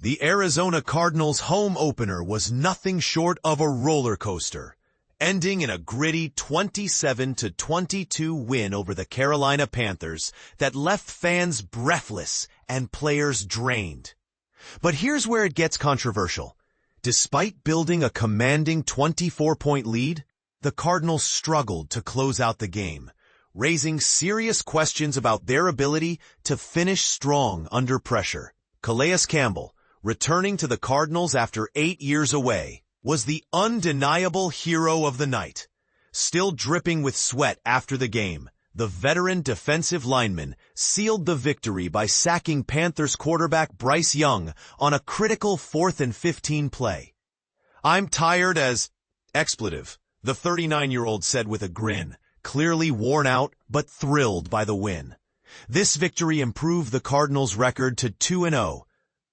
The Arizona Cardinals' home opener was nothing short of a roller coaster, ending in a gritty 27-22 win over the Carolina Panthers that left fans breathless and players drained. But here's where it gets controversial. Despite building a commanding 24-point lead, the Cardinals struggled to close out the game, raising serious questions about their ability to finish strong under pressure. Calais Campbell, returning to the Cardinals after 8 years away, was the undeniable hero of the night. Still dripping with sweat after the game, the veteran defensive lineman sealed the victory by sacking Panthers quarterback Bryce Young on a critical 4th and 15 play. "I'm tired as expletive," the 39-year-old said with a grin, clearly worn out but thrilled by the win. This victory improved the Cardinals' record to 2-0,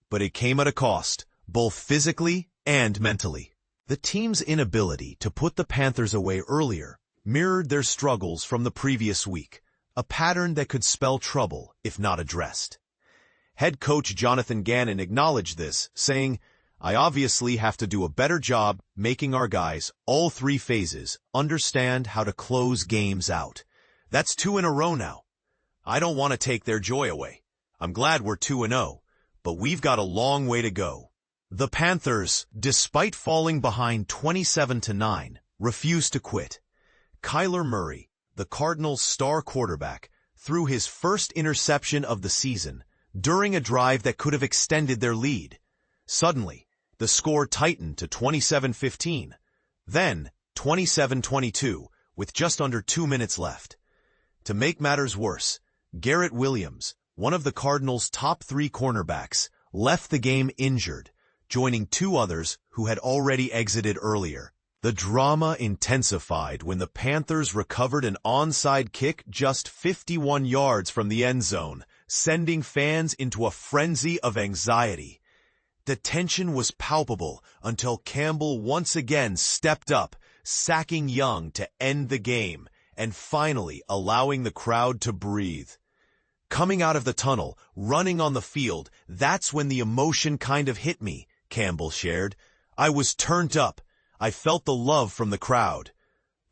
but it came at a cost, both physically and mentally. The team's inability to put the Panthers away earlier mirrored their struggles from the previous week, a pattern that could spell trouble if not addressed. Head coach Jonathan Gannon acknowledged this, saying, "I obviously have to do a better job making our guys, all 3 phases, understand how to close games out. That's 2 in a row now. I don't want to take their joy away. I'm glad we're 2-0, but we've got a long way to go." The Panthers, despite falling behind 27-9, refused to quit. Kyler Murray, the Cardinals' star quarterback, threw his first interception of the season during a drive that could have extended their lead. Suddenly, the score tightened to 27-15, then 27-22, with just under 2 minutes left. To make matters worse, Garrett Williams, one of the Cardinals' top 3 cornerbacks, left the game injured, joining 2 others who had already exited earlier. The drama intensified when the Panthers recovered an onside kick just 51 yards from the end zone, sending fans into a frenzy of anxiety. The tension was palpable until Campbell once again stepped up, sacking Young to end the game, and finally allowing the crowd to breathe. "Coming out of the tunnel, running on the field, that's when the emotion kind of hit me," Campbell shared. "I was turned up. I felt the love from the crowd.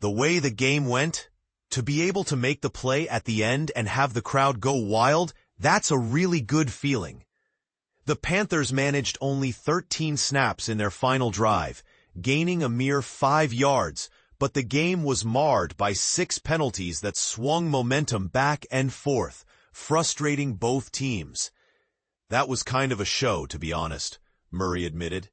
The way the game went, to be able to make the play at the end and have the crowd go wild, that's a really good feeling." The Panthers managed only 13 snaps in their final drive, gaining a mere 5 yards, but the game was marred by 6 penalties that swung momentum back and forth, frustrating both teams. "That was kind of a show, to be honest," Murray admitted.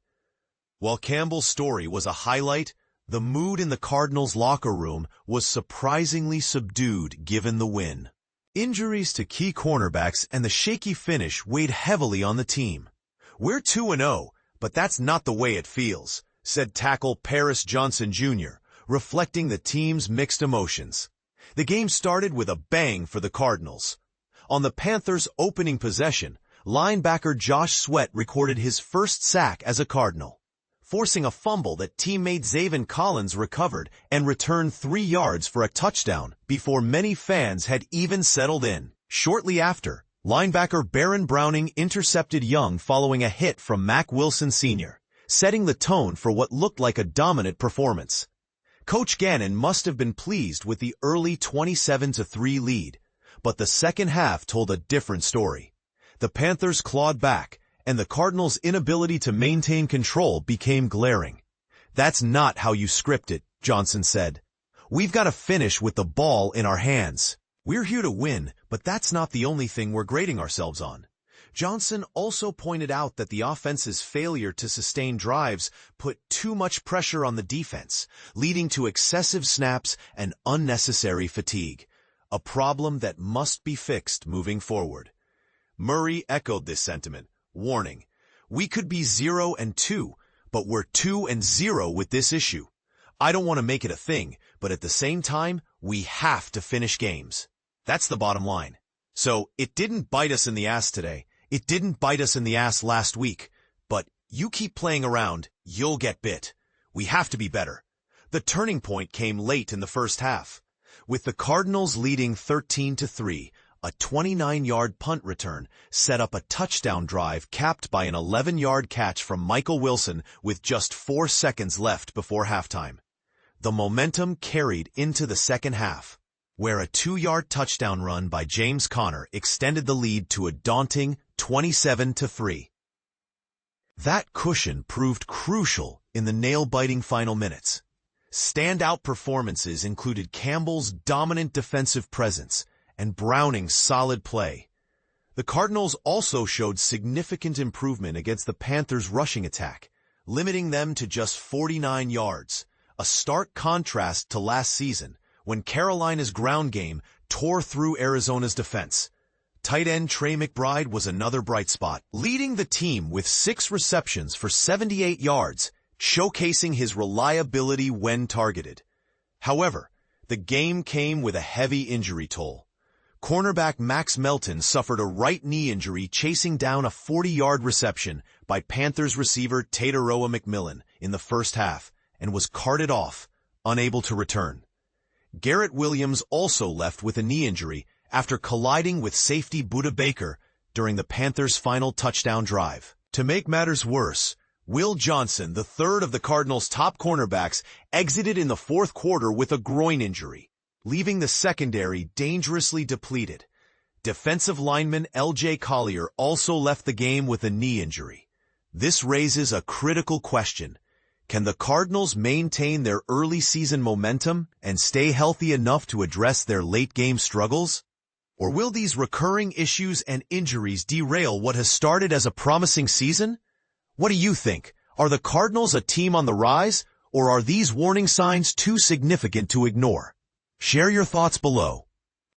While Campbell's story was a highlight, the mood in the Cardinals' locker room was surprisingly subdued given the win. Injuries to key cornerbacks and the shaky finish weighed heavily on the team. "We're 2-0, but that's not the way it feels," said tackle Paris Johnson Jr., reflecting the team's mixed emotions. The game started with a bang for the Cardinals. On the Panthers' opening possession, linebacker Josh Sweat recorded his first sack as a Cardinal, forcing a fumble that teammate Zaven Collins recovered and returned 3 yards for a touchdown before many fans had even settled in. Shortly after, linebacker Baron Browning intercepted Young following a hit from Mack Wilson Sr., setting the tone for what looked like a dominant performance. Coach Gannon must have been pleased with the early 27-3 lead, but the second half told a different story. The Panthers clawed back, and the Cardinals' inability to maintain control became glaring. "That's not how you script it," Johnson said. "We've got to finish with the ball in our hands. We're here to win, but that's not the only thing we're grading ourselves on." Johnson also pointed out that the offense's failure to sustain drives put too much pressure on the defense, leading to excessive snaps and unnecessary fatigue, a problem that must be fixed moving forward. Murray echoed this sentiment, warning, "We could be 0-2, but we're 2-0 with this issue. I don't want to make it a thing, but at the same time, we have to finish games. That's the bottom line. So it didn't bite us in the ass today. It didn't bite us in the ass last week, but you keep playing around, you'll get bit. We have to be better." The turning point came late in the first half. With the Cardinals leading 13-3, A 29-yard punt return set up a touchdown drive capped by an 11-yard catch from Michael Wilson with just 4 seconds left before halftime. The momentum carried into the second half, where a 2-yard touchdown run by James Conner extended the lead to a daunting 27-3. That cushion proved crucial in the nail-biting final minutes. Standout performances included Campbell's dominant defensive presence and Browning's solid play. The Cardinals also showed significant improvement against the Panthers' rushing attack, limiting them to just 49 yards, a stark contrast to last season when Carolina's ground game tore through Arizona's defense. Tight end Trey McBride was another bright spot, leading the team with 6 receptions for 78 yards, showcasing his reliability when targeted. However, the game came with a heavy injury toll. Cornerback Max Melton suffered a right knee injury chasing down a 40-yard reception by Panthers receiver Tateroa McMillan in the first half and was carted off, unable to return. Garrett Williams also left with a knee injury after colliding with safety Budda Baker during the Panthers' final touchdown drive. To make matters worse, Will Johnson, the third of the Cardinals' top cornerbacks, exited in the fourth quarter with a groin injury, leaving the secondary dangerously depleted. Defensive lineman L.J. Collier also left the game with a knee injury. This raises a critical question. Can the Cardinals maintain their early season momentum and stay healthy enough to address their late-game struggles? Or will these recurring issues and injuries derail what has started as a promising season? What do you think? Are the Cardinals a team on the rise, or are these warning signs too significant to ignore? Share your thoughts below.